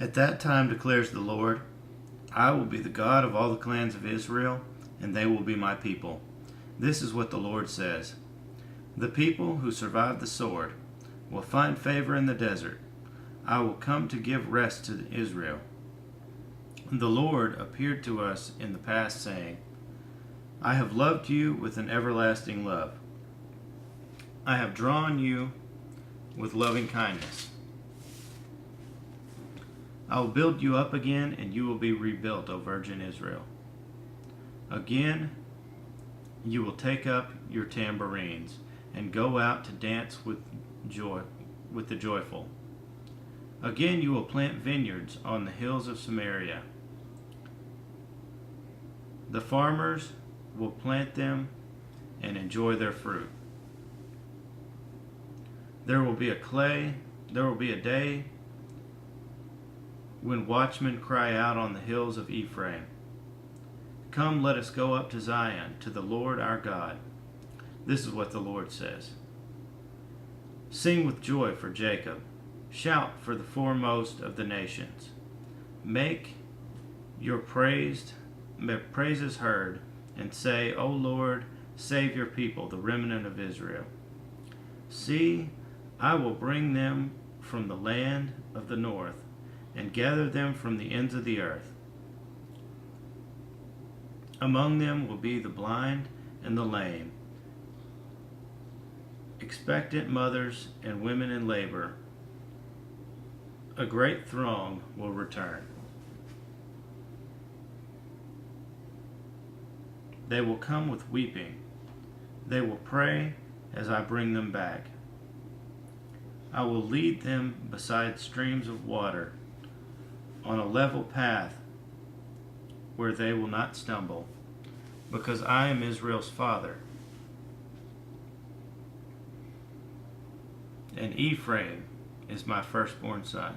At that time, declares the Lord, I will be the God of all the clans of Israel, and they will be my people. This is what the Lord says. The people who survive the sword will find favor in the desert. I will come to give rest to Israel. The Lord appeared to us in the past, saying, I have loved you with an everlasting love. I have drawn you with loving kindness. I will build you up again, and you will be rebuilt, O Virgin Israel. Again, you will take up your tambourines and go out to dance with the joyful. Again, you will plant vineyards on the hills of Samaria. The farmers will plant them and enjoy their fruit. There will be a day when watchmen cry out on the hills of Ephraim, Come, let us go up to Zion, to the Lord our God. This is what the Lord says. Sing with joy for Jacob. Shout for the foremost of the nations. Make your praises heard, and say, O Lord, save your people, the remnant of Israel. See, I will bring them from the land of the north, and gather them from the ends of the earth. Among them will be the blind and the lame, expectant mothers and women in labor. A great throng will return. They will come with weeping. They will pray as I bring them back. I will lead them beside streams of water, on a level path where they will not stumble, because I am Israel's father, and Ephraim is my firstborn son.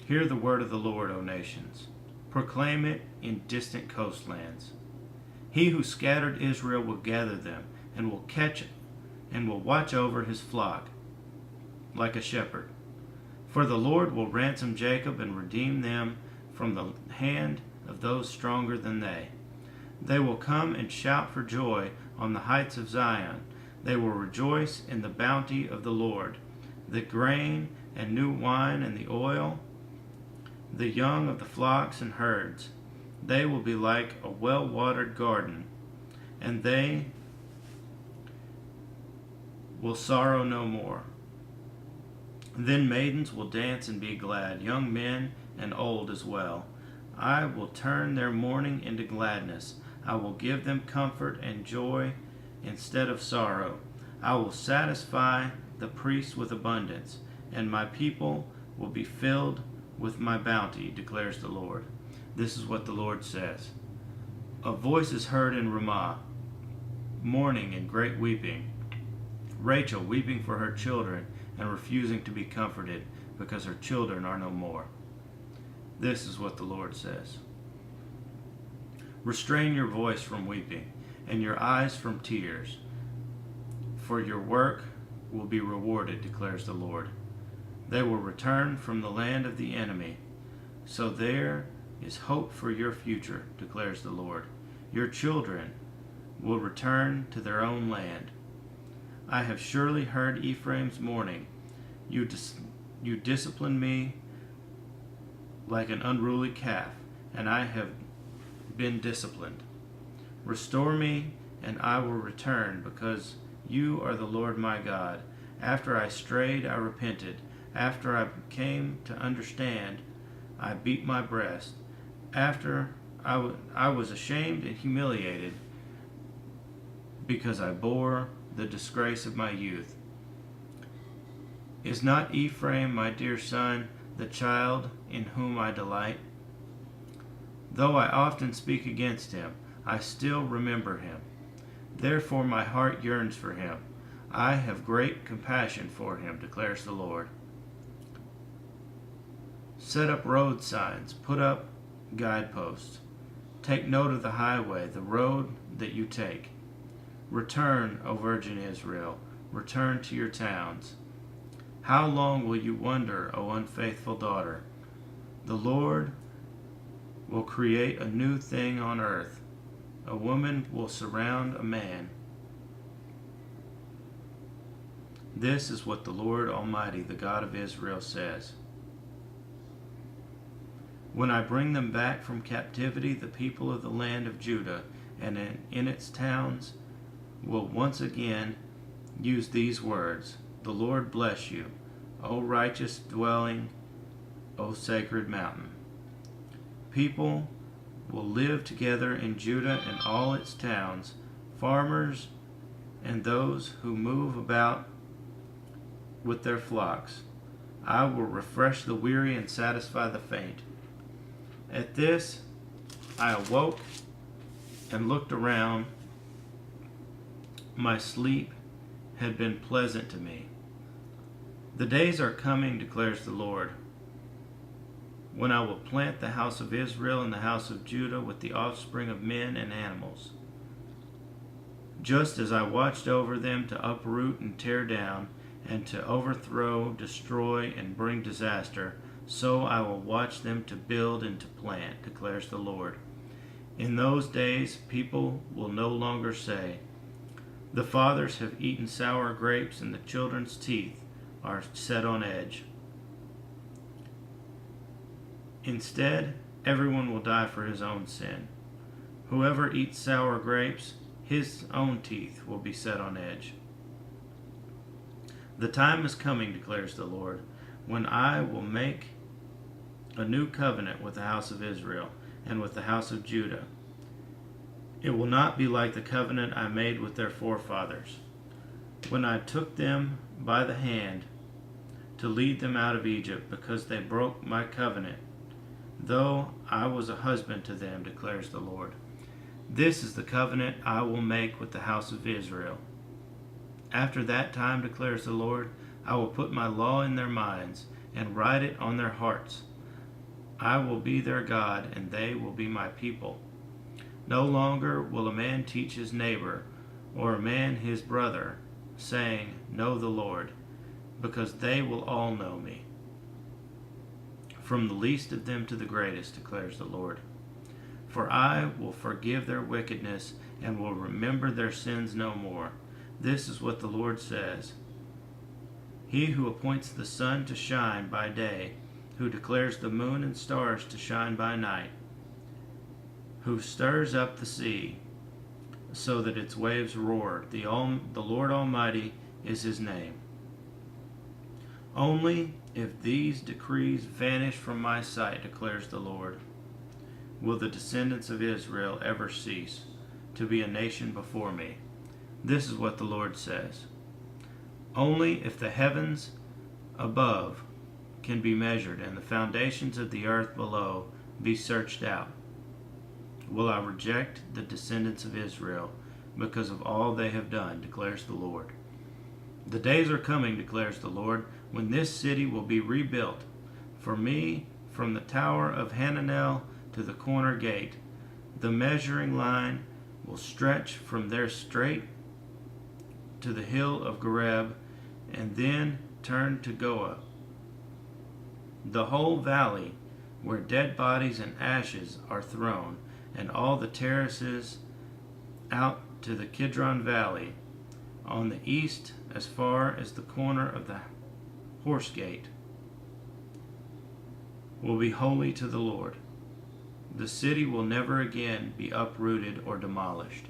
Hear the word of the Lord, O nations. Proclaim it in distant coastlands. He who scattered Israel will gather them, and will watch over his flock like a shepherd. For the Lord will ransom Jacob and redeem them from the hand of those stronger than they. They will come and shout for joy on the heights of Zion. They will rejoice in the bounty of the Lord, the grain and new wine and the oil, the young of the flocks and herds. They will be like a well-watered garden, and they will sorrow no more. Then maidens will dance and be glad, young men and old as well. I will turn their mourning into gladness. I will give them comfort and joy instead of sorrow. I will satisfy the priests with abundance, and my people will be filled with my bounty, declares the Lord. This is what the Lord says. A voice is heard in Ramah, mourning and great weeping. Rachel weeping for her children and refusing to be comforted because her children are no more. This is what the Lord says. Restrain your voice from weeping and your eyes from tears, for your work will be rewarded, declares the Lord. They will return from the land of the enemy, so there is hope for your future, declares the Lord. Your children will return to their own land. I have surely heard Ephraim's mourning. You discipline me like an unruly calf, and I have been disciplined. Restore me, and I will return, because you are the Lord my God. After I strayed, I repented. After I came to understand, I beat my breast. After I was ashamed and humiliated, because I bore the disgrace of my youth. Is not Ephraim, my dear son, the child in whom I delight? Though I often speak against him, I still remember him. Therefore my heart yearns for him. I have great compassion for him, declares the Lord. Set up road signs, put up guideposts. Take note of the highway, the road that you take. Return, O Virgin Israel, return to your towns. How long will you wonder, O unfaithful daughter? The Lord will create a new thing on earth. A woman will surround a man. This is what the Lord Almighty, the God of Israel, says. When I bring them back from captivity, the people of the land of Judah and in its towns will once again use these words. The Lord bless you, O righteous dwelling, O sacred mountain. People will live together in Judah and all its towns, farmers and those who move about with their flocks. I will refresh the weary and satisfy the faint. At this I awoke and looked around. My sleep had been pleasant to me. The days are coming, declares the Lord, when I will plant the house of Israel and the house of Judah with the offspring of men and animals. Just as I watched over them to uproot and tear down, and to overthrow, destroy, and bring disaster, so I will watch them to build and to plant, declares the Lord. In those days, people will no longer say, the fathers have eaten sour grapes, and the children's teeth are set on edge. Instead, everyone will die for his own sin. Whoever eats sour grapes, his own teeth will be set on edge. The time is coming, declares the Lord, when I will make a new covenant with the house of Israel and with the house of Judah. It will not be like the covenant I made with their forefathers, when I took them by the hand to lead them out of Egypt, because they broke my covenant, though I was a husband to them, declares the Lord. This is the covenant I will make with the house of Israel. After that time, declares the Lord, I will put my law in their minds and write it on their hearts. I will be their God, and they will be my people. No longer will a man teach his neighbor, or a man his brother, saying, know the Lord, because they will all know me, from the least of them to the greatest, declares the Lord. For I will forgive their wickedness, and will remember their sins no more. This is what the Lord says. He who appoints the sun to shine by day, who declares the moon and stars to shine by night, who stirs up the sea so that its waves roar, the Lord Almighty is his name. Only if these decrees vanish from my sight, declares the Lord, will the descendants of Israel ever cease to be a nation before me. This is what the Lord says. Only if the heavens above can be measured and the foundations of the earth below be searched out, will I reject the descendants of Israel because of all they have done, declares the Lord. The days are coming, declares the Lord, when this city will be rebuilt for me from the tower of Hananel to the corner gate. The measuring line will stretch from there straight to the hill of Gareb, and then turn to Goah. The whole valley where dead bodies and ashes are thrown, and all the terraces out to the Kidron Valley, on the east as far as the corner of the Horse Gate, will be holy to the Lord. The city will never again be uprooted or demolished.